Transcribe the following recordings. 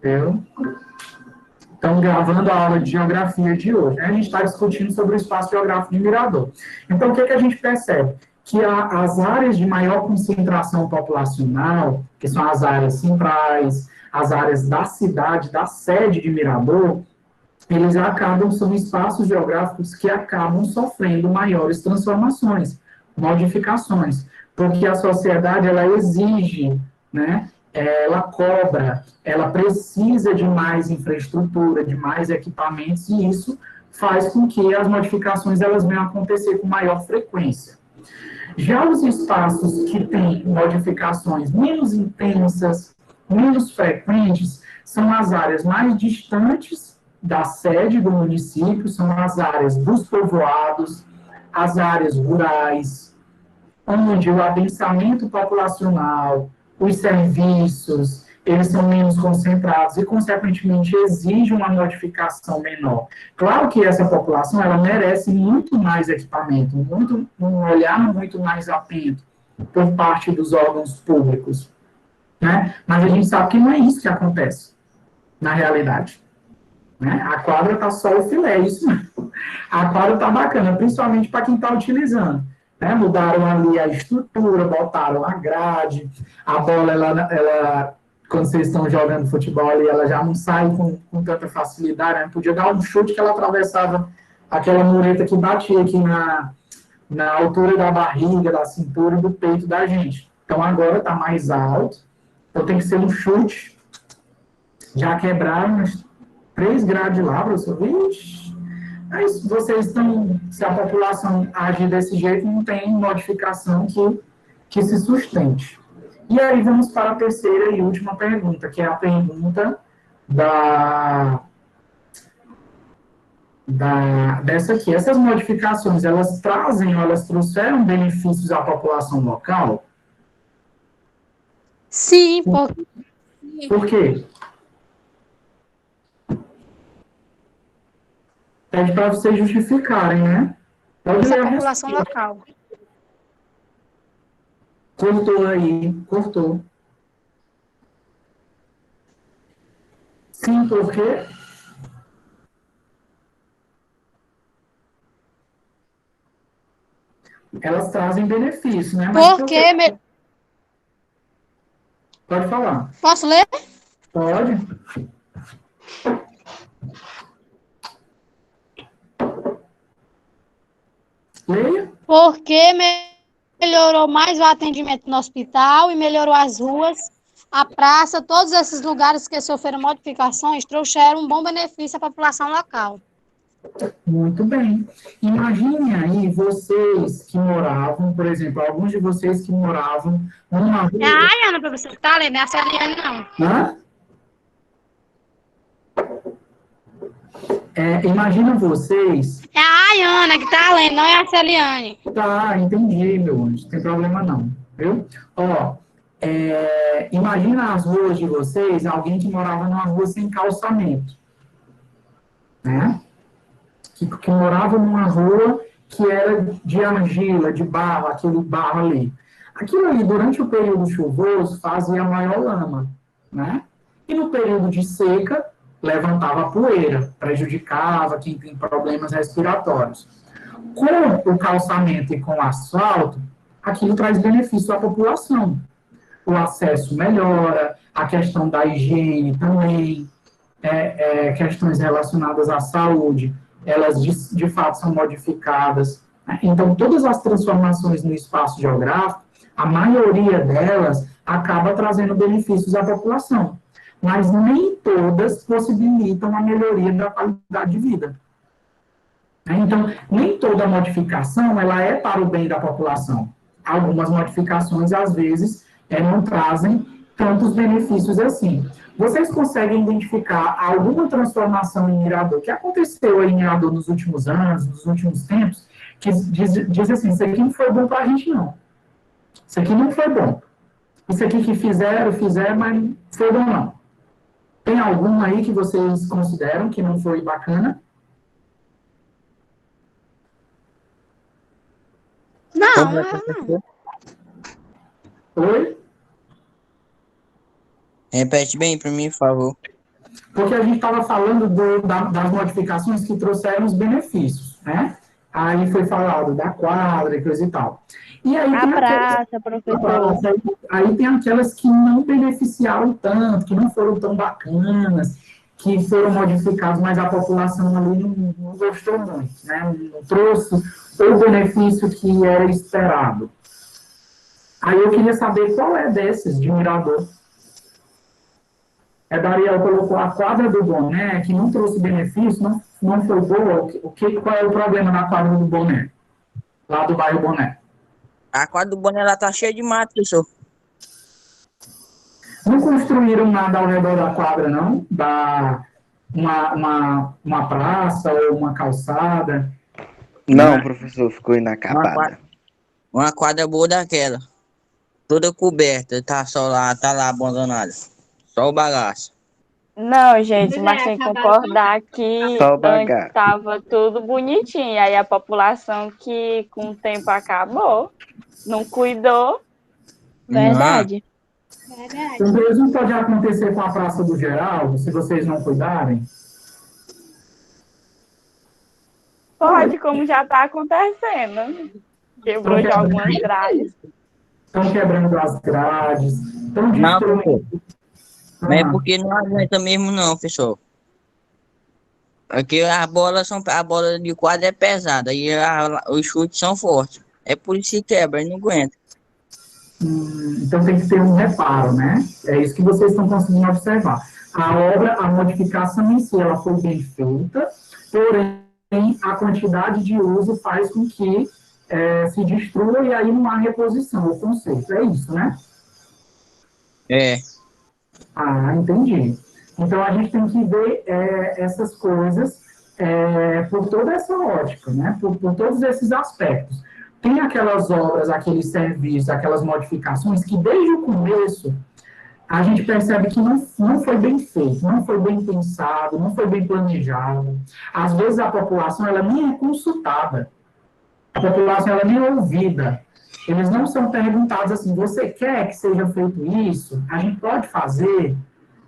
Eu Estamos gravando a aula de geografia de hoje. Né? A gente está discutindo sobre o espaço geográfico de Mirador. Então, o que, que a gente percebe? Que as áreas de maior concentração populacional, que são as áreas centrais, as áreas da cidade, da sede de Mirador, eles são espaços geográficos que acabam sofrendo maiores transformações, modificações, porque a sociedade, ela exige, né, ela cobra, ela precisa de mais infraestrutura, de mais equipamentos, e isso faz com que as modificações elas venham a acontecer com maior frequência. Já os espaços que têm modificações menos intensas, menos frequentes, são as áreas mais distantes da sede do município, são as áreas dos povoados, as áreas rurais, onde o adensamento populacional, os serviços, eles são menos concentrados e, consequentemente, exigem uma modificação menor. Claro que essa população, ela merece muito mais equipamento, um olhar muito mais atento por parte dos órgãos públicos, né? Mas a gente sabe que não é isso que acontece na realidade. Né? A quadra está só o filé, isso mesmo. A quadra está bacana, principalmente para quem está utilizando. Né? Mudaram ali a estrutura, botaram a grade, a bola, quando vocês estão jogando futebol ali, ela já não sai com tanta facilidade, né? Podia dar um chute que ela atravessava aquela mureta que batia aqui na altura da barriga, da cintura e do peito da gente. Então agora está mais alto, então tem que ser um chute. Já quebraram umas 3 graus de lá, professor. Vixe. Mas vocês estão, se a população agir desse jeito, não tem modificação que se sustente. E aí vamos para a terceira e última pergunta, que é a pergunta dessa aqui. Essas modificações, elas trazem, elas trouxeram benefícios à população local? Sim, Por quê? Pede para vocês justificarem, né? Pode ler a a população resposta. local. Cortou aí, cortou. Sim, porque elas trazem benefício, né? Mas por quê? Porque... Pode falar. Posso ler? Pode. Leia. Porque melhorou mais o atendimento no hospital e melhorou as ruas, a praça, todos esses lugares que sofreram modificações trouxeram um bom benefício à população local. Muito bem. Imagine aí vocês que moravam, por exemplo, alguns de vocês que moravam numa rua... É a Ayana, professor, que está lendo, não é a Celiane, não. Hã? Imagina vocês... É a Ayana que está lendo, não é a Celiane. Tá, entendi, meu anjo. Não tem problema não, viu? Ó, imagina as ruas de vocês, alguém que morava numa rua sem calçamento, né? Que morava numa rua que era de argila, de barro, aquele barro ali. Aquilo ali, durante o período chuvoso, fazia maior lama, né? E no período de seca, levantava poeira, prejudicava quem tem problemas respiratórios. Com o calçamento e com o asfalto, aquilo traz benefício à população. O acesso melhora, a questão da higiene também, questões relacionadas à saúde, elas de fato são modificadas. Né? Então, todas as transformações no espaço geográfico, a maioria delas acaba trazendo benefícios à população, mas nem todas possibilitam a melhoria da qualidade de vida. Então, nem toda modificação ela é para o bem da população. Algumas modificações, às vezes, não trazem tantos benefícios assim. Vocês conseguem identificar alguma transformação em Mirador que aconteceu aí em Mirador nos últimos anos, nos últimos tempos, que diz assim, isso aqui não foi bom para a gente, não. Isso aqui não foi bom. Isso aqui que fizeram, mas não foi bom, não. Tem algum aí que vocês consideram que não foi bacana? Não. Oi? Repete bem para mim, por favor. Porque a gente estava falando das modificações que trouxeram os benefícios, né? Aí foi falado da quadra e coisa e tal. E aí A tem praça, professor. aí tem aquelas que não beneficiaram tanto, que não foram tão bacanas, que foram modificadas, mas a população ali não gostou muito, né? Não trouxe o benefício que era esperado. Aí eu queria saber qual é desses de Mirador. Dariel colocou a quadra do Boné, que não trouxe benefício, não foi boa. Qual é o problema da quadra do Boné? Lá do bairro Boné. A quadra do Boné lá tá cheia de mato, professor. Não construíram nada ao redor da quadra, não? Uma praça ou uma calçada? Não, professor, ficou inacabada. Uma quadra boa daquela. Toda coberta, tá só lá, tá lá abandonada. Só o bagaço. Não, gente, mas tem que concordar que Só o antes bagaço. estava tudo bonitinho. Aí a população que com o tempo acabou, não cuidou. Verdade. Então, isso não pode acontecer com a Praça do Geraldo, se vocês não cuidarem? Pode, como já está acontecendo. Quebrou de algumas grades. Estão quebrando as grades, estão Não, destruindo. Não é porque não aguenta mesmo não, professor. Aqui a bola de quadra é pesada e os chutes são fortes. É por isso que quebra, e não aguenta. Então tem que ter um reparo, né? É isso que vocês estão conseguindo observar. A modificação em si, ela foi bem feita, porém a quantidade de uso faz com que se destrua e aí não há reposição, o conceito. É isso, né? É. Ah, entendi. Então a gente tem que ver essas coisas por toda essa ótica, né? Por todos esses aspectos. Tem aquelas obras, aqueles serviços, aquelas modificações que desde o começo a gente percebe que não foi bem feito, não foi bem pensado, não foi bem planejado. Às vezes a população ela nem é consultada, a população ela nem é ouvida. Eles não são perguntados assim, você quer que seja feito isso? A gente pode fazer?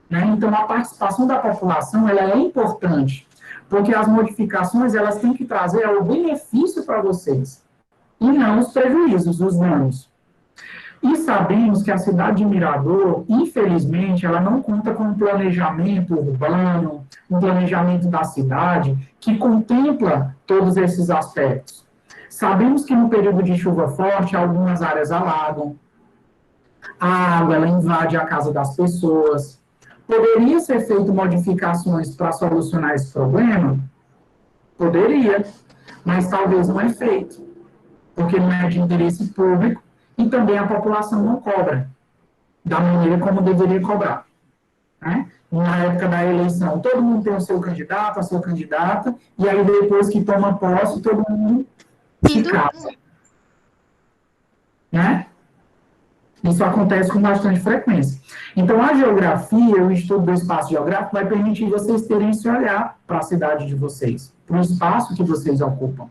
Né? Então a participação da população ela é importante, porque as modificações elas têm que trazer o benefício para vocês e não os prejuízos, os danos. E sabemos que a cidade de Mirador, infelizmente, ela não conta com um planejamento urbano, um planejamento da cidade que contempla todos esses aspectos. Sabemos que no período de chuva forte, algumas áreas alagam, a água ela invade a casa das pessoas. Poderia ser feito modificações para solucionar esse problema? Poderia, mas talvez não é feito, porque não é de interesse público e também a população não cobra da maneira como deveria cobrar. Né? Na época da eleição, todo mundo tem o seu candidato, a sua candidata, e aí depois que toma posse, todo mundo se casa. Né? Isso acontece com bastante frequência. Então, a geografia, o estudo do espaço geográfico, vai permitir vocês terem esse olhar para a cidade de vocês, para o espaço que vocês ocupam,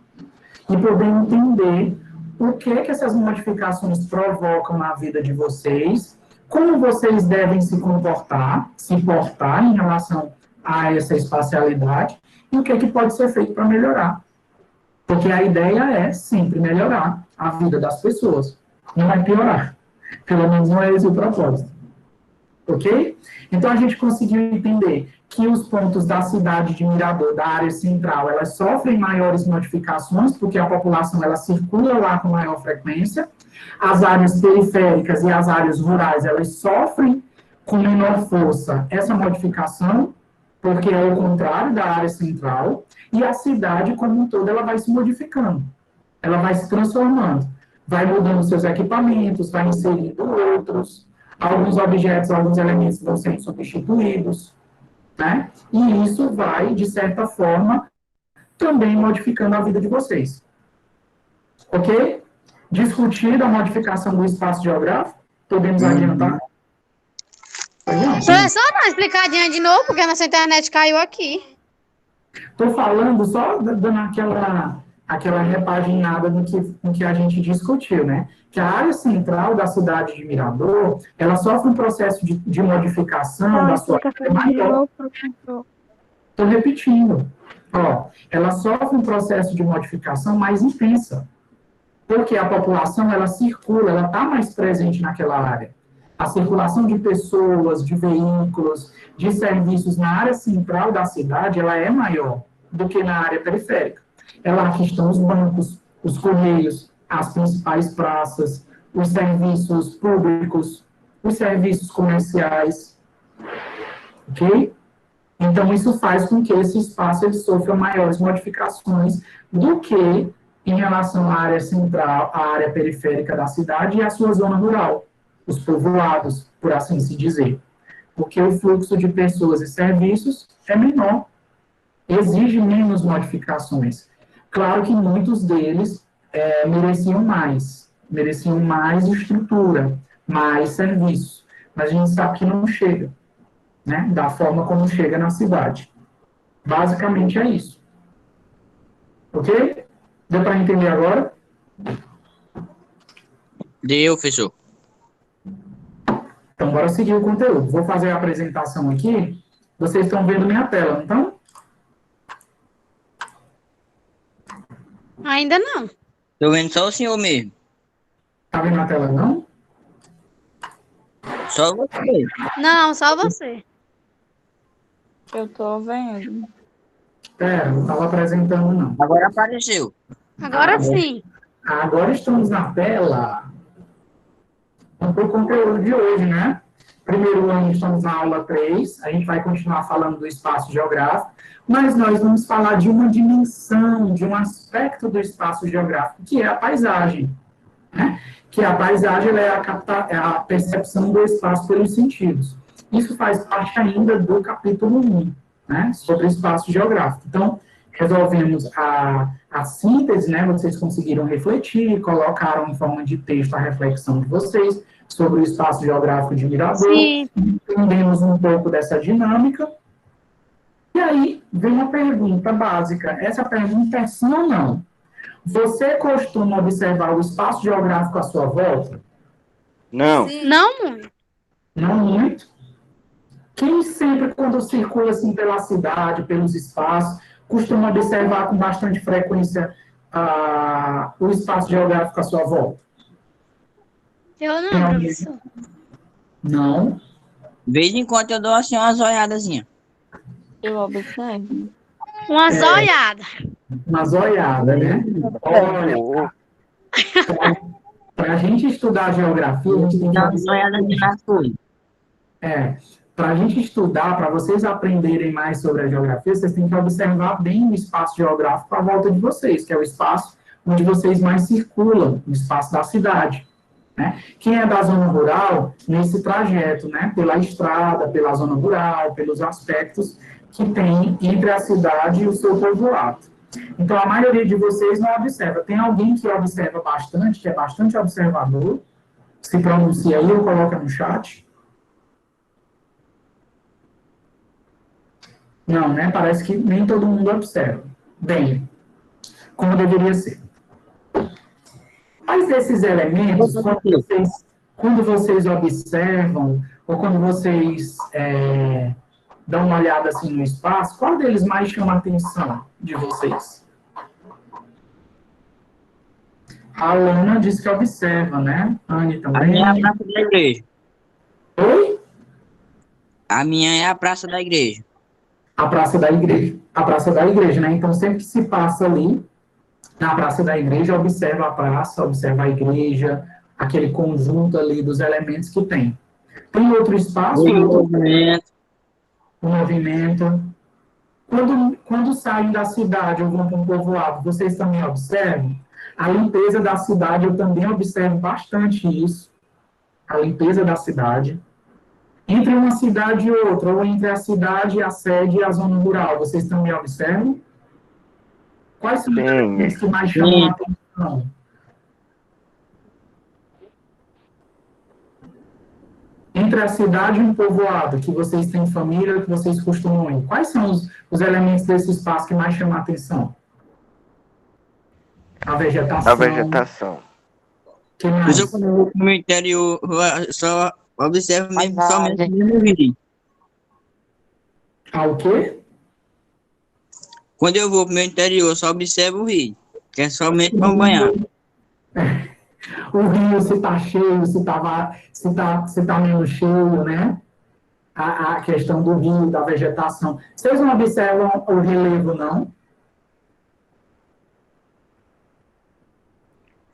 e poder entender o que essas modificações provocam na vida de vocês, como vocês devem se portar em relação a essa espacialidade, e o que pode ser feito para melhorar. Porque a ideia é sempre melhorar a vida das pessoas, não é piorar. Pelo menos não é esse o propósito. Ok? Então, a gente conseguiu entender que os pontos da cidade de Mirador, da área central, elas sofrem maiores modificações, porque a população ela circula lá com maior frequência. As áreas periféricas e as áreas rurais, elas sofrem com menor força essa modificação, porque é o contrário da área central, e a cidade como um todo, ela vai se modificando, ela vai se transformando, vai mudando seus equipamentos, vai inserindo outros, alguns objetos, alguns elementos vão sendo substituídos, né? E isso vai, de certa forma, também modificando a vida de vocês. Ok? Discutir a modificação do espaço geográfico, podemos adiantar? Professor, dá uma explicadinha de novo, porque a nossa internet caiu aqui. Estou falando, só dando aquela repaginada no que a gente discutiu, né? Que a área central da cidade de Mirador, ela sofre um processo de modificação da sua área maior. Estou repetindo. Ó, ela sofre um processo de modificação mais intensa, porque a população, ela circula, ela está mais presente naquela área. A circulação de pessoas, de veículos, de serviços na área central da cidade, ela é maior do que na área periférica. É lá que estão os bancos, os correios, as principais praças, os serviços públicos, os serviços comerciais, ok? Então, isso faz com que esse espaço ele sofra maiores modificações do que em relação à área central, à área periférica da cidade e à sua zona rural, os povoados, por assim se dizer. Porque o fluxo de pessoas e serviços é menor, exige menos modificações. Claro que muitos deles mereciam mais estrutura, mais serviço, mas a gente sabe que não chega, né, da forma como chega na cidade. Basicamente é isso. Ok? Deu para entender agora? Deu, fechou. Então, bora seguir o conteúdo. Vou fazer a apresentação aqui. Vocês estão vendo minha tela, não estão? Ainda não. Tô vendo só o senhor mesmo. Está vendo a tela, não? Só você. Não, só você. Eu tô vendo. Não estava apresentando, não. Agora apareceu. Agora sim. Agora estamos na tela. Então, para o conteúdo de hoje, né? Primeiro ano, estamos na aula 3. A gente vai continuar falando do espaço geográfico, mas nós vamos falar de uma dimensão, de um aspecto do espaço geográfico, que é a paisagem. Né? Que a paisagem ela é a percepção do espaço pelos sentidos. Isso faz parte ainda do capítulo 1, né? Sobre espaço geográfico. Então, resolvemos a síntese, né? Vocês conseguiram refletir, colocaram em forma de texto a reflexão de vocês sobre o espaço geográfico de Mirador. Sim. Entendemos um pouco dessa dinâmica. E aí, vem uma pergunta básica. Essa pergunta é sim ou não? Você costuma observar o espaço geográfico à sua volta? Não. Não muito. Não muito. Quem sempre, quando circula assim pela cidade, pelos espaços, costuma observar com bastante frequência o espaço geográfico à sua volta? Eu não, professor. Não. De vez em quando eu dou assim umas olhadazinhas. Eu observo. Uma zoiada. Uma zoiada, né? Olha, para a gente estudar geografia, a gente tem que Dá umas olhadazinhas nas coisas. Para a gente estudar, para vocês aprenderem mais sobre a geografia, vocês têm que observar bem o espaço geográfico à volta de vocês, que é o espaço onde vocês mais circulam, o espaço da cidade. Né? Quem é da zona rural, nesse trajeto, né? Pela estrada, pela zona rural, pelos aspectos que tem entre a cidade e o seu povoado. Então, a maioria de vocês não observa. Tem alguém que observa bastante, que é bastante observador, se pronuncia aí ou coloca no chat? Não, né? Parece que nem todo mundo observa. Bem, como deveria ser. Mas esses elementos, quando vocês observam, ou quando vocês dão uma olhada assim no espaço, qual deles mais chama a atenção de vocês? A Alana disse que observa, né? Anne também. A minha é a praça da igreja. Oi? A minha é a praça da igreja. A praça da igreja. A praça da igreja, né? Então, sempre que se passa ali, na praça da igreja, observa a praça, observa a igreja, aquele conjunto ali dos elementos que tem. Tem outro espaço? O movimento. Quando saem da cidade ou vão para um povoado, vocês também observam? A limpeza da cidade, eu também observo bastante isso. A limpeza da cidade. Entre uma cidade e outra, ou entre a cidade, a sede e a zona rural, vocês também observam? Quais são os elementos que mais chamam a atenção? Entre a cidade e um povoado, que vocês têm família, que vocês costumam ir, quais são os elementos desse espaço que mais chamam a atenção? A A vegetação. vegetação. Que Mas mais? eu, quando eu vou pro meu interior, eu só observo mesmo, somente Paisagem. mesmo o rio. Ah, o quê? Quando eu vou pro meu interior, eu só observo o rio, que é somente para banhar. O rio, se tá cheio, se tá menos cheio, né? A questão do rio, da vegetação. Vocês não observam o relevo, não?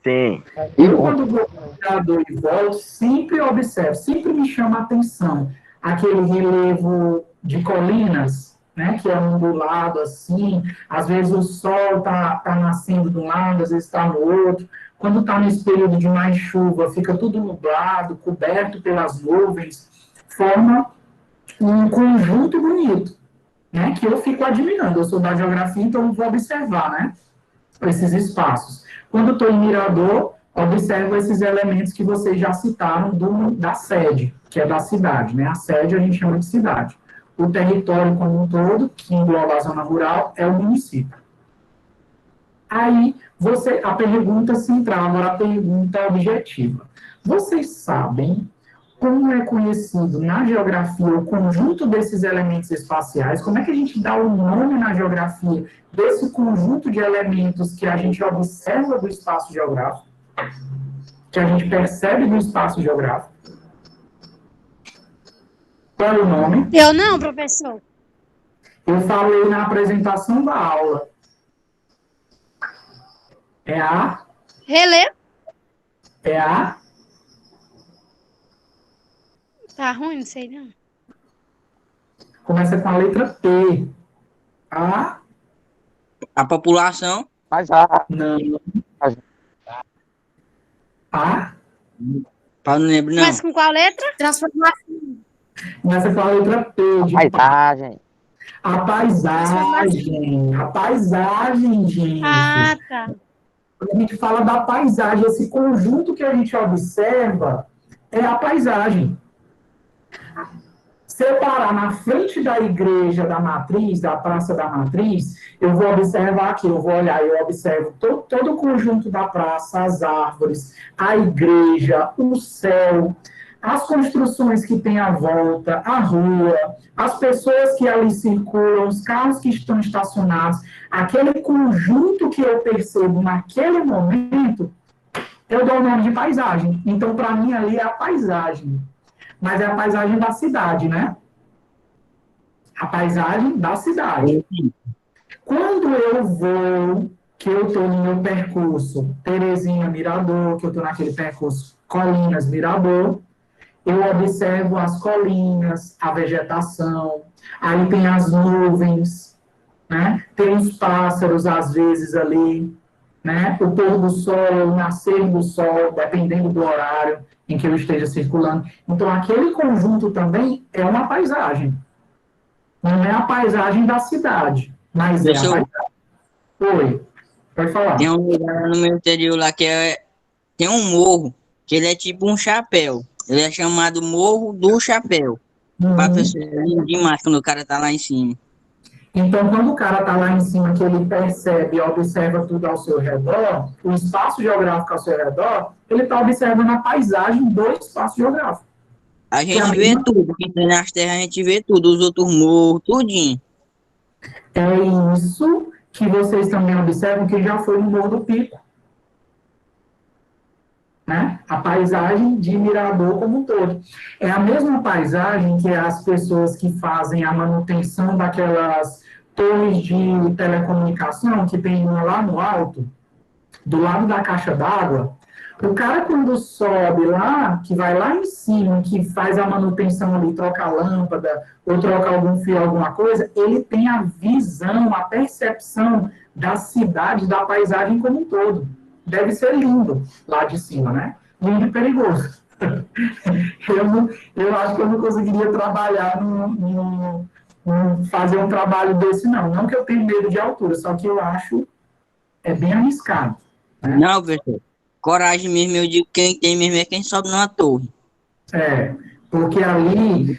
Sim. Eu, quando vou no mirador e volto, sempre observo, sempre me chama a atenção aquele relevo de colinas, né, que é ondulado assim, às vezes o sol tá nascendo de um lado, às vezes está no outro. Quando está nesse período de mais chuva, fica tudo nublado, coberto pelas nuvens, forma um conjunto bonito, né, que eu fico admirando. Eu sou da geografia, então eu vou observar, né, esses espaços. Quando estou em Mirador, observo esses elementos que vocês já citaram da sede, que é da cidade, né? A sede a gente chama de cidade. O território como um todo, que engloba a zona rural, é o município. Aí, a pergunta central, agora a pergunta objetiva. Vocês sabem como é conhecido na geografia o conjunto desses elementos espaciais? Como é que a gente dá o nome na geografia desse conjunto de elementos que a gente observa do espaço geográfico, que a gente percebe do espaço geográfico? Qual é o nome? Eu não, professor. Eu falei na apresentação da aula. É a... Relevo. É a... Tá ruim, não sei não. Começa com a letra P. A... A população, Paisagem. Não. A... para não lembrar, não. Mas com qual letra? Transformação. Começa com a letra P. De Paisagem. A paisagem. A paisagem, gente. Ah, tá. Quando a gente fala da paisagem, esse conjunto que a gente observa é a paisagem. Se eu parar na frente da igreja da Matriz, da Praça da Matriz, eu vou observar aqui, eu vou olhar, eu observo todo o conjunto da praça, as árvores, a igreja, o céu, as construções que tem à volta, a rua, as pessoas que ali circulam, os carros que estão estacionados, aquele conjunto que eu percebo naquele momento, eu dou o nome de paisagem. Então, para mim, ali é a paisagem. Mas é a paisagem da cidade, né? A paisagem da cidade. Quando eu vou, que eu estou no meu percurso Terezinha Mirador, que eu estou naquele percurso Colinas Mirador, eu observo as colinas, a vegetação, aí tem as nuvens, né? Tem os pássaros, às vezes, ali, né? O pôr do sol, o nascer do sol, dependendo do horário em que eu esteja circulando. Então, aquele conjunto também é uma paisagem. Não é a paisagem da cidade, mas é a paisagem. Oi, pode falar. Tem um lugar no meu interior lá que tem um morro, que ele é tipo um chapéu. Ele é chamado Morro do Chapéu. Pra pessoa é lindo demais quando o cara tá lá em cima. Então, quando o cara está lá em cima, que ele percebe e observa tudo ao seu redor, o espaço geográfico ao seu redor, ele está observando a paisagem do espaço geográfico. A gente vê tudo, aqui nas terras a gente vê tudo, os outros morros, tudinho. É isso que vocês também observam que já foi no Morro do Pico. Né? A paisagem de Mirador como um todo. É a mesma paisagem que as pessoas que fazem a manutenção daquelas torres de telecomunicação que tem uma lá no alto, do lado da caixa d'água. O cara, quando sobe lá, que vai lá em cima, que faz a manutenção ali, troca a lâmpada, ou troca algum fio, alguma coisa, ele tem a visão, a percepção da cidade, da paisagem como um todo. Deve ser lindo lá de cima, né? Lindo e perigoso. Eu acho que eu não conseguiria trabalhar fazer um trabalho desse, não. Não que eu tenha medo de altura, só que eu acho bem arriscado. Né? Não, pessoal. Coragem mesmo, eu digo que quem tem mesmo é quem sobe numa torre. Porque ali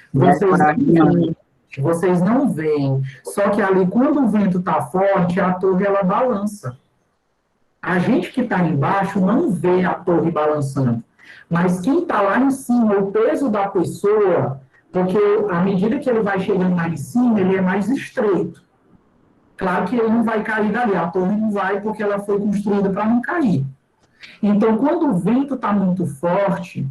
vocês não veem. Só que ali, quando o vento está forte, a torre ela balança. A gente que está embaixo não vê a torre balançando, mas quem está lá em cima, o peso da pessoa, porque à medida que ele vai chegando lá em cima, ele é mais estreito. Claro que ele não vai cair dali, a torre não vai porque ela foi construída para não cair. Então, quando o vento está muito forte,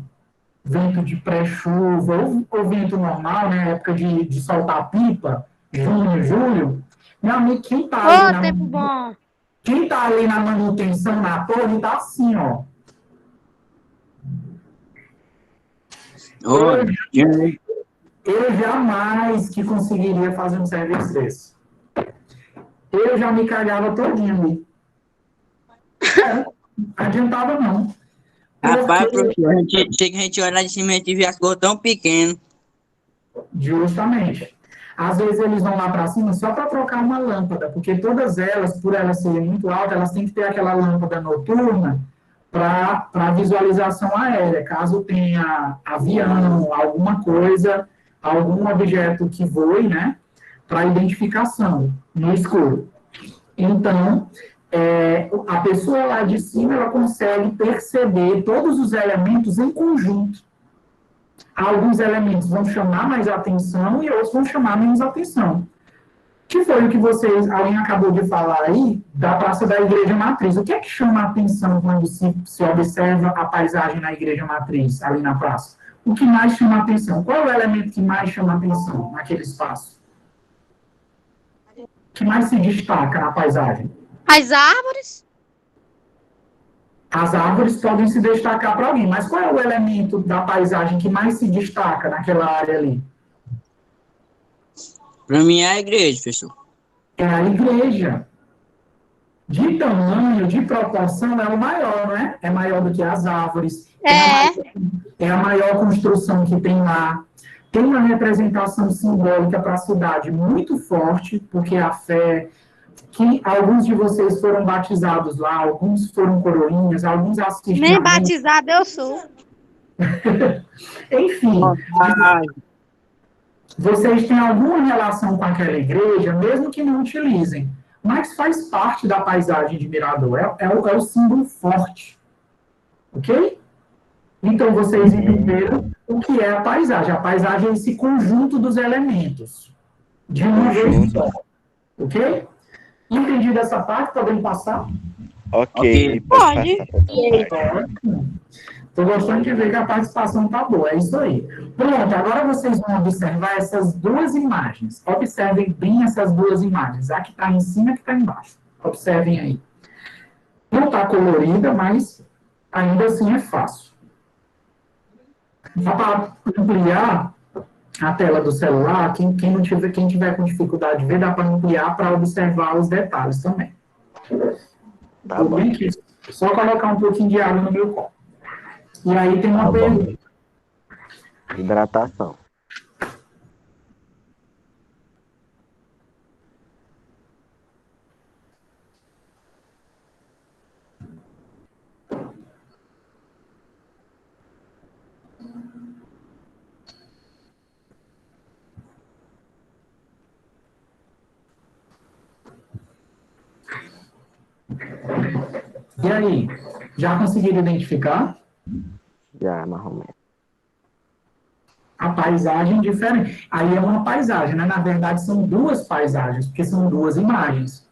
vento de pré-chuva ou vento normal, né, época de soltar pipa, junho, julho, meu amigo, Ô, tempo bom. quem tá ali na manutenção na torre tá assim, ó. Olha, Eu jamais que conseguiria fazer um serviço desse. Eu já me cagava todinho ali. Adiantava não. rapaz, professor, chega a gente olhar de cima e a gente vê as coisas tão pequenas. Justamente. Às vezes eles vão lá para cima só para trocar uma lâmpada, porque todas elas, por elas serem muito altas, elas têm que ter aquela lâmpada noturna para visualização aérea, caso tenha avião, alguma coisa, algum objeto que voe, né, para identificação no escuro. Então, a pessoa lá de cima, ela consegue perceber todos os elementos em conjunto. Alguns elementos vão chamar mais atenção e outros vão chamar menos atenção. Que foi o que alguém acabou de falar aí, da Praça da Igreja Matriz. O que é que chama a atenção quando se observa a paisagem na Igreja Matriz, ali na praça? O que mais chama a atenção? Qual é o elemento que mais chama a atenção naquele espaço? O que mais se destaca na paisagem? As árvores? As árvores podem se destacar para alguém, mas qual é o elemento da paisagem que mais se destaca naquela área ali? Para mim é a igreja, professor. É a igreja. De tamanho, de proporção, é o maior, não é? É maior do que as árvores. É a maior construção que tem lá. Tem uma representação simbólica para a cidade muito forte, porque a fé, que alguns de vocês foram batizados lá, alguns foram coroinhas, alguns assistem. Nem batizado eu sou. Enfim, vocês têm alguma relação com aquela igreja, mesmo que não utilizem, mas faz parte da paisagem de Mirador, é o símbolo forte, ok? Então, vocês entenderam o que é a paisagem. A paisagem é esse conjunto dos elementos, de uma vez só, ok? Entendido essa parte? Podemos passar? Ok, Pode. passar. Estou gostando de ver que a participação está boa, é isso aí. Pronto, agora vocês vão observar essas duas imagens. Observem bem essas duas imagens, a que está em cima e a que está embaixo. Observem aí. Não está colorida, mas ainda assim é fácil. Só para ampliar a tela do celular, quem tiver com dificuldade de ver, dá para ampliar para observar os detalhes também. Tá bom. Bem que só colocar um pouquinho de água no meu copo. E aí tem uma pergunta. Hidratação. E aí, já conseguiram identificar? Já, mais ou menos. A paisagem diferente. Aí é uma paisagem, né? Na verdade, são duas paisagens, porque são duas imagens.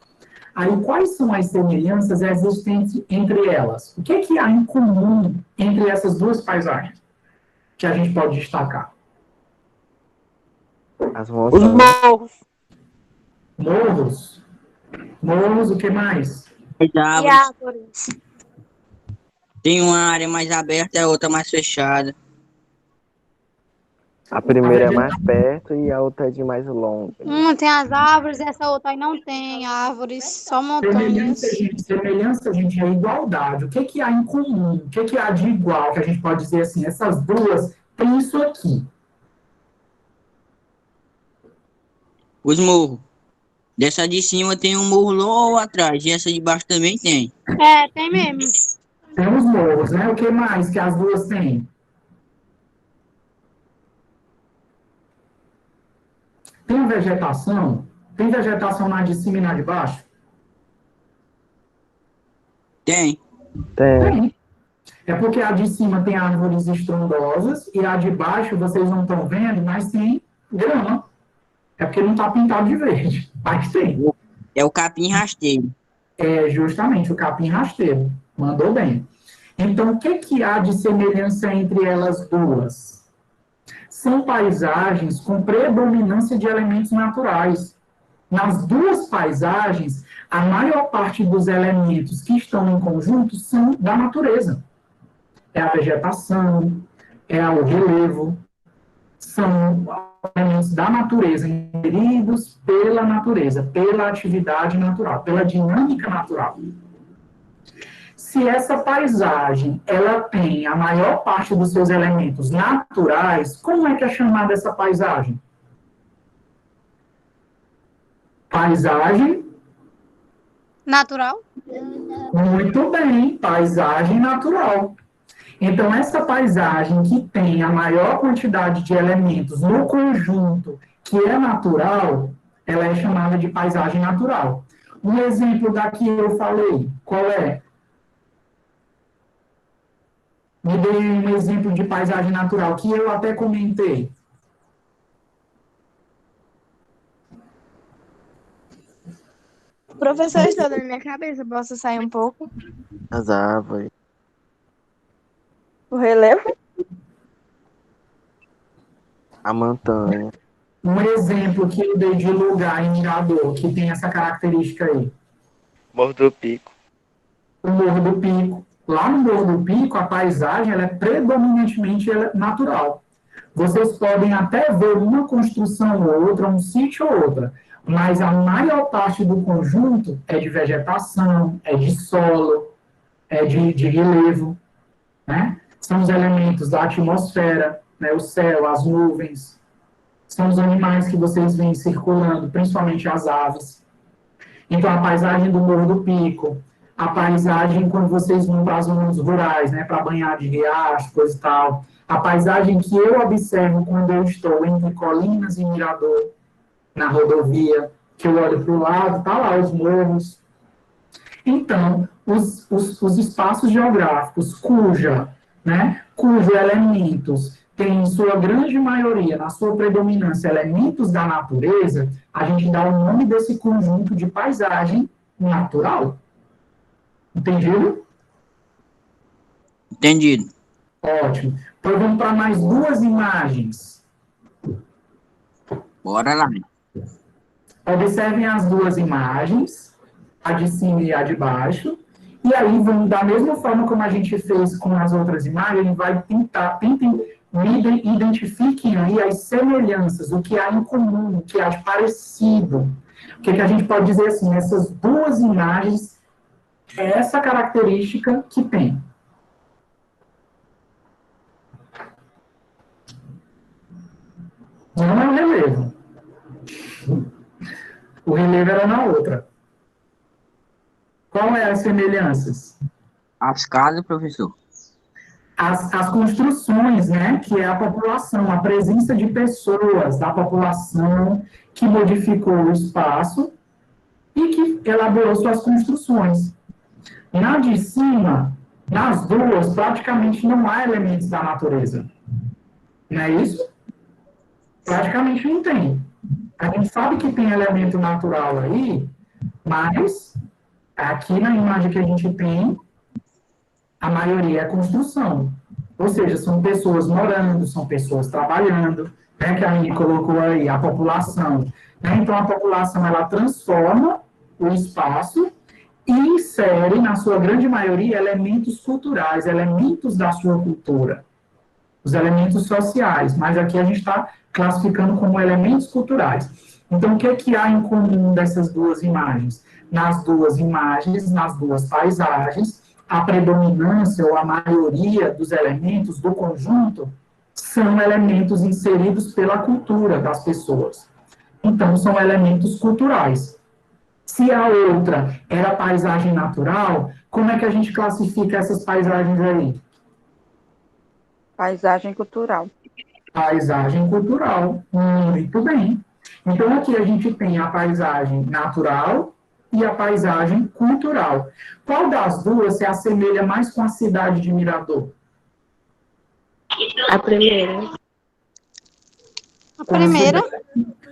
Aí, quais são as semelhanças existentes entre elas? O que é que há em comum entre essas duas paisagens que a gente pode destacar? As Os montanhas. morros. Morros. Morros, o que mais? As E árvores. árvores? Tem uma área mais aberta e a outra mais fechada. A primeira é mais perto e a outra é de mais longe. Uma tem as árvores, essa outra aí não tem árvores, só montanhas. Semelhança, gente, é igualdade. O que é que há em comum? O que é que há de igual? Que a gente pode dizer assim, essas duas têm isso aqui. Os morros. Dessa de cima tem um morro lá atrás. E essa de baixo também tem. É, tem mesmo. Tem os morros, né? O que mais que as duas têm? Tem vegetação? Tem vegetação na de cima e na de baixo? Tem. Tem. Tem. É porque a de cima tem árvores estrondosas e a de baixo vocês não estão vendo, mas tem grama. É porque não está pintado de verde, mas tem. É o capim rasteiro. É justamente o capim rasteiro. Mandou bem. Então, o que há de semelhança entre elas duas? São paisagens com predominância de elementos naturais. Nas duas paisagens, a maior parte dos elementos que estão em conjunto são da natureza. É a vegetação, é o relevo, são elementos da natureza, inseridos pela natureza, pela atividade natural, pela dinâmica natural. Se essa paisagem ela tem a maior parte dos seus elementos naturais, como é que é chamada essa paisagem? Paisagem Natural? muito bem, paisagem natural. Então, essa paisagem que tem a maior quantidade de elementos no conjunto que é natural, ela é chamada de paisagem natural. Um exemplo da que eu falei, qual é? Me dê um exemplo de paisagem natural, que eu até comentei. Professor, está na minha cabeça, posso sair um pouco? As árvores. O relevo? A montanha. Um exemplo que eu dei de lugar em Mirador, que tem essa característica aí. Morro do Pico. O Morro do Pico. Lá no Morro do Pico, a paisagem ela é predominantemente natural. Vocês podem até ver uma construção ou outra, um sítio ou outra, mas a maior parte do conjunto é de vegetação, é de solo, é de relevo, né? São os elementos da atmosfera, né? O céu, as nuvens, são os animais que vocês veem circulando, principalmente as aves. Então, a paisagem do Morro do Pico, a paisagem quando vocês vão para as zonas rurais, né, para banhar de riacho, coisa e tal, a paisagem que eu observo quando eu estou entre Colinas e Mirador, na rodovia, que eu olho para o lado, tá lá os morros. Então, os espaços geográficos cujos elementos têm, em sua grande maioria, na sua predominância, elementos da natureza, a gente dá o nome desse conjunto de paisagem natural. Entendido? Entendido. Ótimo. Então, vamos para mais duas imagens. Bora lá. Observem as duas imagens, a de cima e a de baixo, e aí vamos, da mesma forma como a gente fez com as outras imagens, a gente vai identifiquem aí as semelhanças, o que há em comum, o que há de parecido. O que a gente pode dizer assim, essas duas imagens, é essa característica que tem. Não é o relevo. O relevo era na outra. Qual é as semelhanças? As casas, professor. As construções, né, que é a população, a presença de pessoas da população que modificou o espaço e que elaborou suas construções. Na de cima, nas duas, praticamente não há elementos da natureza. Não é isso? Praticamente não tem. A gente sabe que tem elemento natural aí, mas aqui na imagem que a gente tem, a maioria é construção. Ou seja, são pessoas morando, são pessoas trabalhando, né, que a Aline colocou aí, a população. Né? Então, a população, ela transforma o espaço e insere, na sua grande maioria, elementos culturais, elementos da sua cultura. Os elementos sociais, mas aqui a gente está classificando como elementos culturais. Então, o que há em comum dessas duas imagens? Nas duas imagens, nas duas paisagens, a predominância ou a maioria dos elementos do conjunto são elementos inseridos pela cultura das pessoas. Então, são elementos culturais. Se a outra era paisagem natural, como é que a gente classifica essas paisagens aí? Paisagem cultural. Paisagem cultural. Muito bem. Então, aqui a gente tem a paisagem natural e a paisagem cultural. Qual das duas se assemelha mais com a cidade de Mirador? A primeira. A primeira.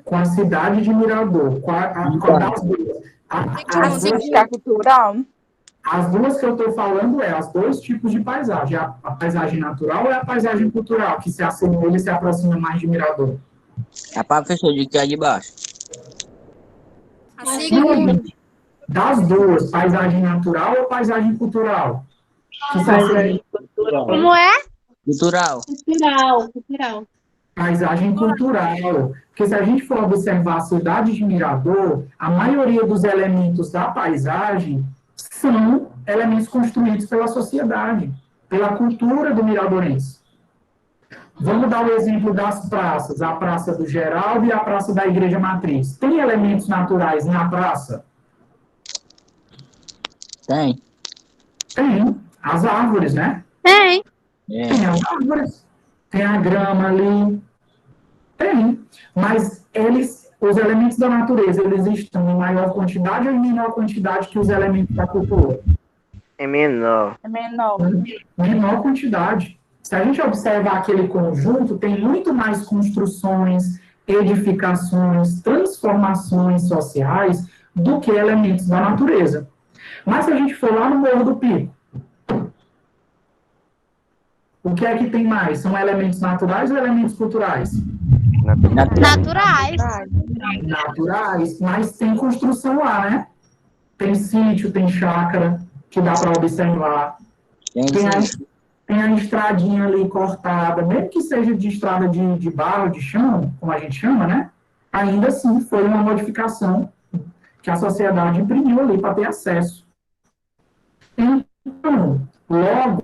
Com a cidade de Mirador. Qual das duas? A cultural? As duas que eu estou falando os dois tipos de paisagem. A paisagem natural e a paisagem cultural, que se assemelha e se aproxima mais de Mirador. A professora de que é de baixo. A segunda. Das duas, paisagem natural ou paisagem cultural? Que se assemelha. Como é? Cultural. Cultural. Paisagem cultural. Porque se a gente for observar a cidade de Mirador, a maioria dos elementos da paisagem são elementos construídos pela sociedade, pela cultura do miradorense. Vamos dar o exemplo das praças, a Praça do Geraldo e a Praça da Igreja Matriz. Tem elementos naturais na praça? Tem. Tem. As árvores, né? Tem. É. Tem as árvores. Tem a grama ali. Tem. Mas os elementos da natureza, eles estão em maior quantidade ou em menor quantidade que os elementos da cultura? É menor. É menor. Menor quantidade. Se a gente observar aquele conjunto, tem muito mais construções, edificações, transformações sociais do que elementos da natureza. Mas se a gente for lá no Morro do Pico, o que é que tem mais? São elementos naturais ou elementos culturais? Naturais. Naturais, mas tem construção lá, né? Tem sítio, tem chácara, que dá para observar. Tem a estradinha ali cortada, mesmo que seja de estrada de barro, de chão, como a gente chama, né? Ainda assim, foi uma modificação que a sociedade imprimiu ali para ter acesso. Então, logo,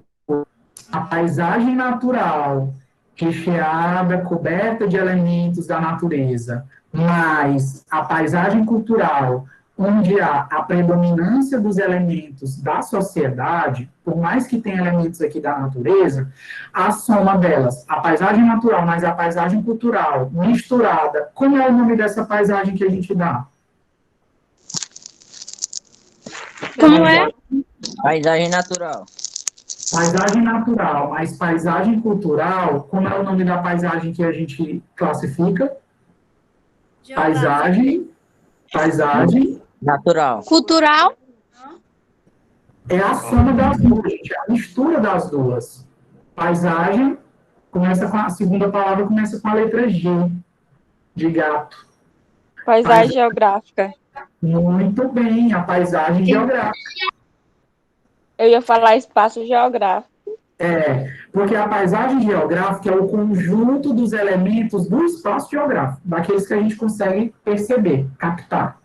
a paisagem natural, recheada, coberta de elementos da natureza, mas a paisagem cultural, onde há a predominância dos elementos da sociedade, por mais que tenha elementos aqui da natureza, a soma delas, a paisagem natural, mas a paisagem cultural, misturada, como é o nome dessa paisagem que a gente dá? Como é? Paisagem natural. Paisagem natural, mas paisagem cultural, como é o nome da paisagem que a gente classifica? Paisagem Natural. Cultural. é a soma das duas, gente, é a mistura das duas. Paisagem, começa com a segunda palavra, começa com a letra G, de gato. Paisagem geográfica. Muito bem, a paisagem geográfica. Eu ia falar espaço geográfico. Porque a paisagem geográfica é o conjunto dos elementos do espaço geográfico, daqueles que a gente consegue perceber, captar.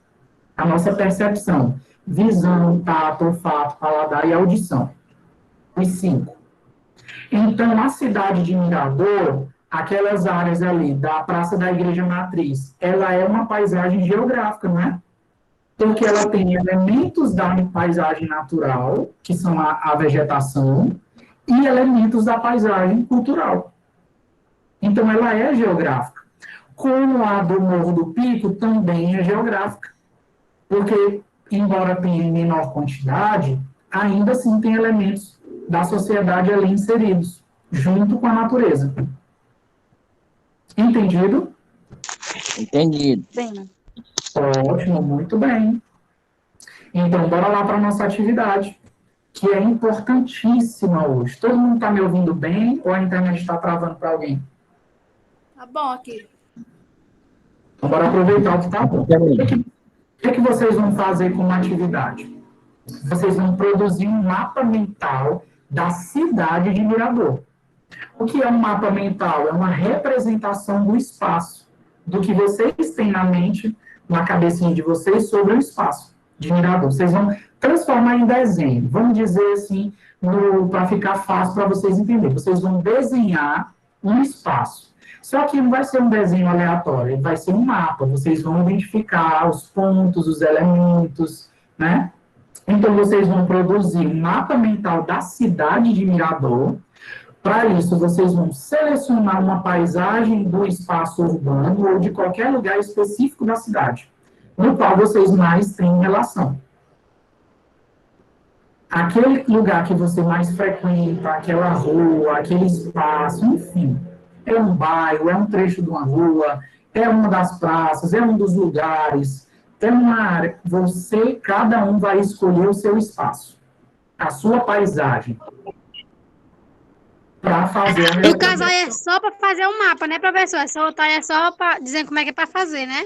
A nossa percepção, visão, tato, olfato, paladar e audição. Os 5. Então, a cidade de Mirador, aquelas áreas ali da Praça da Igreja Matriz, ela é uma paisagem geográfica, não é? Porque ela tem elementos da paisagem natural, que são a vegetação, e elementos da paisagem cultural. Então, ela é geográfica. Como a do Morro do Pico também é geográfica. Porque, embora tenha em menor quantidade, ainda assim tem elementos da sociedade ali inseridos, junto com a natureza. Entendido? Entendido. Sim. Ótimo, muito bem. Então, bora lá para a nossa atividade, que é importantíssima hoje. Todo mundo está me ouvindo bem ou a internet está travando para alguém? Tá bom aqui. Então, bora aproveitar o que está bom. O que vocês vão fazer com uma atividade? Vocês vão produzir um mapa mental da cidade de Mirador. O que é um mapa mental? É uma representação do espaço, do que vocês têm na mente, na cabecinha de vocês, sobre o espaço de Mirador. Vocês vão transformar em desenho. Vamos dizer assim, para ficar fácil para vocês entenderem. Vocês vão desenhar um espaço. Só que não vai ser um desenho aleatório, vai ser um mapa. Vocês vão identificar os pontos, os elementos, né? Então, vocês vão produzir um mapa mental da cidade de Mirador. Para isso, vocês vão selecionar uma paisagem do espaço urbano ou de qualquer lugar específico da cidade. no qual vocês mais têm relação. Aquele lugar que você mais frequenta, aquela rua, aquele espaço, enfim, é um bairro, é um trecho de uma rua, é uma das praças, é um dos lugares, é uma área. Você, cada um vai escolher o seu espaço, a sua paisagem, para fazer a No caso aí é só para fazer um mapa, né, professor? É só para dizer como é que é para fazer, né?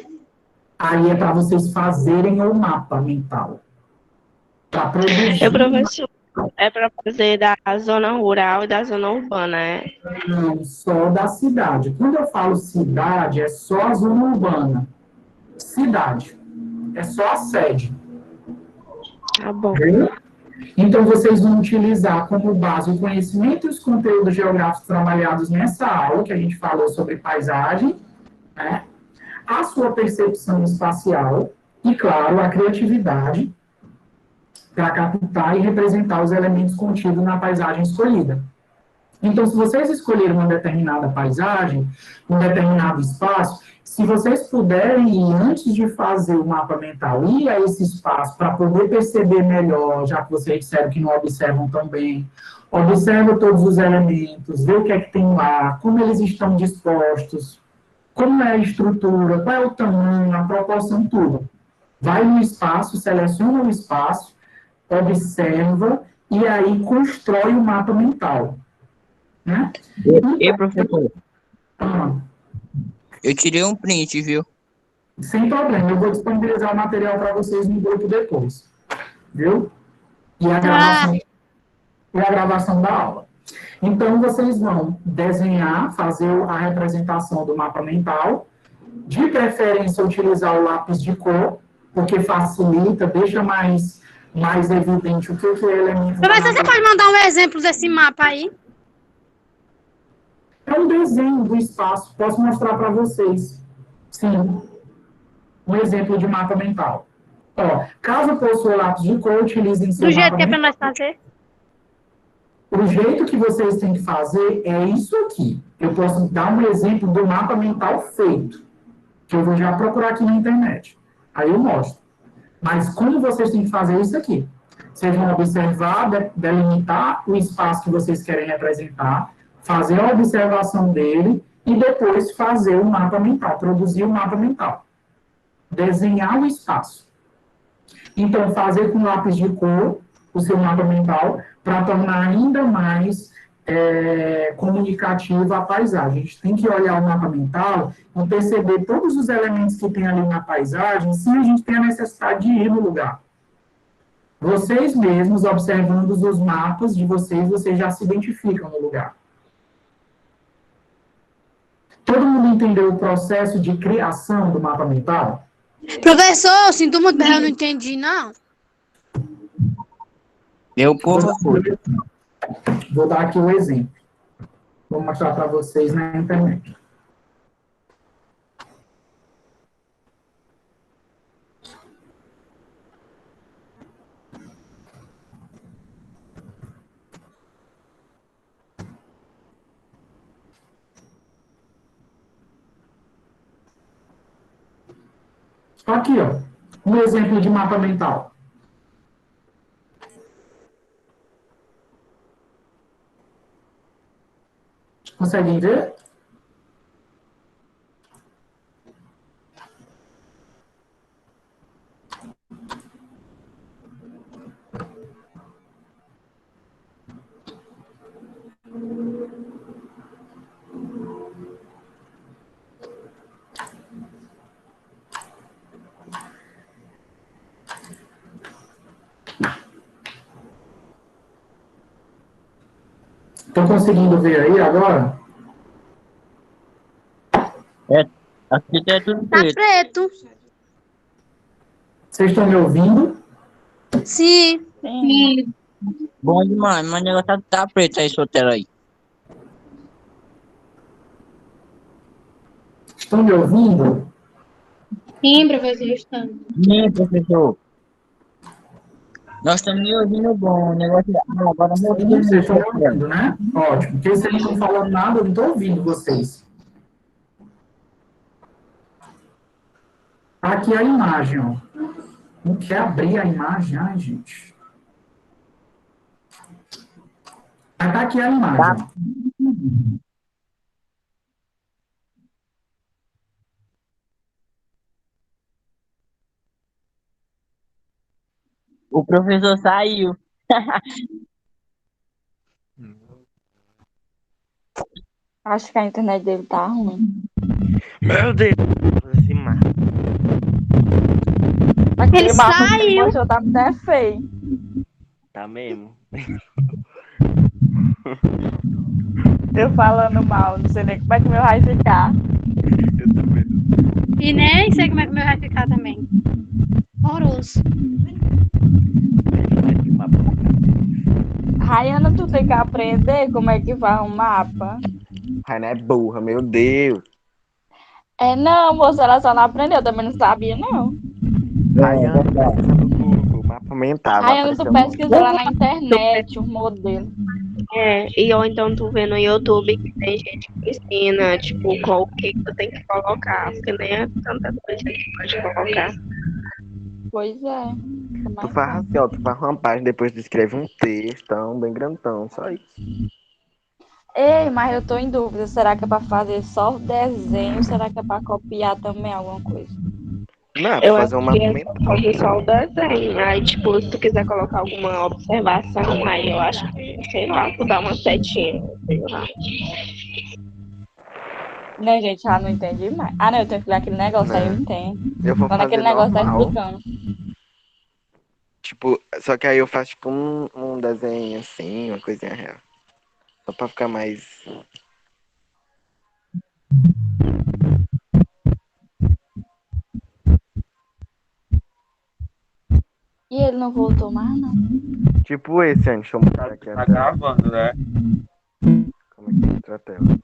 Aí é para vocês fazerem o mapa mental. Para produzir. Professor, é para fazer da zona rural e da zona urbana, é? Não, só da cidade. Quando eu falo cidade, é só a zona urbana. Cidade. É só a sede. Tá bom. Então, vocês vão utilizar como base o conhecimento e os conteúdos geográficos trabalhados nessa aula, que a gente falou sobre paisagem, né? A sua percepção espacial e, claro, a criatividade para captar e representar os elementos contidos na paisagem escolhida. Então, se vocês escolherem uma determinada paisagem, um determinado espaço, se vocês puderem ir, antes de fazer o mapa mental, ir a esse espaço para poder perceber melhor, já que vocês disseram que não observam tão bem, observa todos os elementos, vê o que é que tem lá, como eles estão dispostos, como é a estrutura, qual é o tamanho, a proporção, tudo. Vai no espaço, seleciona o espaço, observa e aí constrói o mapa mental. Né? E professor, Ah, eu tirei um print, viu? sem problema, eu vou disponibilizar o material para vocês no grupo depois. Viu? E a gravação da aula. Então, vocês vão desenhar, fazer a representação do mapa mental, de preferência utilizar o lápis de cor, porque facilita, deixa mais evidente o que é elemento. Professor, você pode mandar um exemplo desse mapa aí? É um desenho do espaço, posso mostrar para vocês. Sim. Um exemplo de mapa mental. Ó, caso possua lápis de cor, utilizem seu Do jeito mapa que é para mental. nós fazer? O jeito que vocês têm que fazer é isso aqui. Eu posso dar um exemplo do mapa mental feito, que eu vou já procurar aqui na internet. Aí eu mostro. Mas como vocês têm que fazer isso aqui? Vocês vão observar, delimitar o espaço que vocês querem representar, fazer a observação dele e depois fazer o mapa mental, produzir o mapa mental. Desenhar o espaço. Então, fazer com lápis de cor o seu mapa mental para tornar ainda mais comunicativa a paisagem. A gente tem que olhar o mapa mental e perceber todos os elementos que tem ali na paisagem, sem a gente ter a necessidade de ir no lugar. Vocês mesmos, observando os mapas de vocês já se identificam no lugar. Todo mundo entendeu o processo de criação do mapa mental? Professor, eu sinto muito bem, eu não entendi, não. Eu, por favor. Vou dar aqui o exemplo. Vou mostrar para vocês na internet. Aqui, ó, um exemplo de mapa mental. Conseguem ver? Estão conseguindo ver aí agora? Aqui é tudo Tá preto. preto. Vocês estão me ouvindo? Sim. Sim. Bom demais, mas o negócio tá preto aí, solteiro aí. Estão me ouvindo? Sim, professor, estamos. Sim, professor. Nós estamos me ouvindo bom, o negócio... agora não ouvindo Vocês estão me ouvindo, né? Ótimo. Porque vocês não estão falando nada, eu não estou ouvindo vocês. Aqui a imagem, ó. Não quer abrir a imagem, ai, gente. Tá aqui a imagem, ó. O professor saiu. Acho que a internet dele tá ruim. Meu Deus. Esse mar. Aquele Ele mapa que ele saiu. mostrou tá até feio. Tá mesmo? Eu falando mal, não sei nem como é que meu vai ficar. Eu também. E nem sei como é que o meu vai ficar também. Horroroso. Rayana, tu tem que aprender como é que faz um mapa. Raina é burra, meu Deus. É, não, moça, ela só não aprendeu, eu também não sabia, não. Rayana, pesquisa no Google, mapa mental. vai Rayana, tu aparecer um monte. pesquisa lá na internet o modelo. E ou então tu vê no YouTube que tem gente que ensina, tipo, qual o que tu tem que colocar, porque nem é tanta coisa que pode colocar. Pois é. Tu Também faz faz. assim, ó, tu faz uma página, depois tu escreve um textão bem grandão, só isso. Ei, mas eu tô em dúvida, será que é pra fazer só o desenho ou será que é pra copiar também alguma coisa? Não, é pra Eu acho fazer um que mapa é mental. fazer só o desenho. Aí, tipo, se tu quiser colocar alguma observação, aí eu acho que, sei lá, tu dá uma setinha, sei lá. Né, gente? Ah, não entendi mais. Ah, não, eu tenho que ler aquele negócio, aí eu Né? entendo. Eu vou Quando aquele fazer negócio tá normal. explicando. Tipo, só que aí eu faço tipo um desenho assim, uma coisinha real. Só pra ficar mais. E ele não voltou mais, não. Tipo esse, antes, deixa eu mostrar aqui a Tá tela. gravando, né? Como é que entra a tela?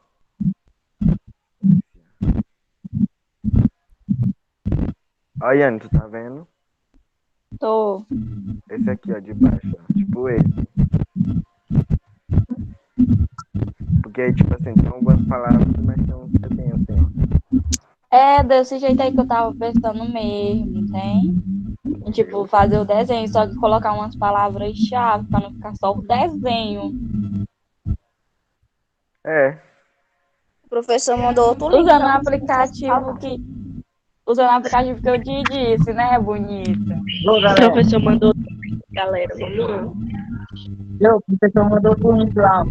Ó, Yane, tu tá vendo? Tô. Esse aqui, ó, de baixo, ó. Tipo esse. Porque aí, tipo assim, tem algumas palavras, mas tem uns que tem assim, ó. É desse jeito aí que eu tava pensando mesmo, tem? E, tipo, fazer o desenho, só que colocar umas palavras-chave pra não ficar só o desenho. É. O professor mandou outro link Usando o para você aplicativo que. Usando o aplicativo que eu te disse, né, bonita? Ô, O galera. professor mandou, galera, vamos lá. O professor mandou pro link lá.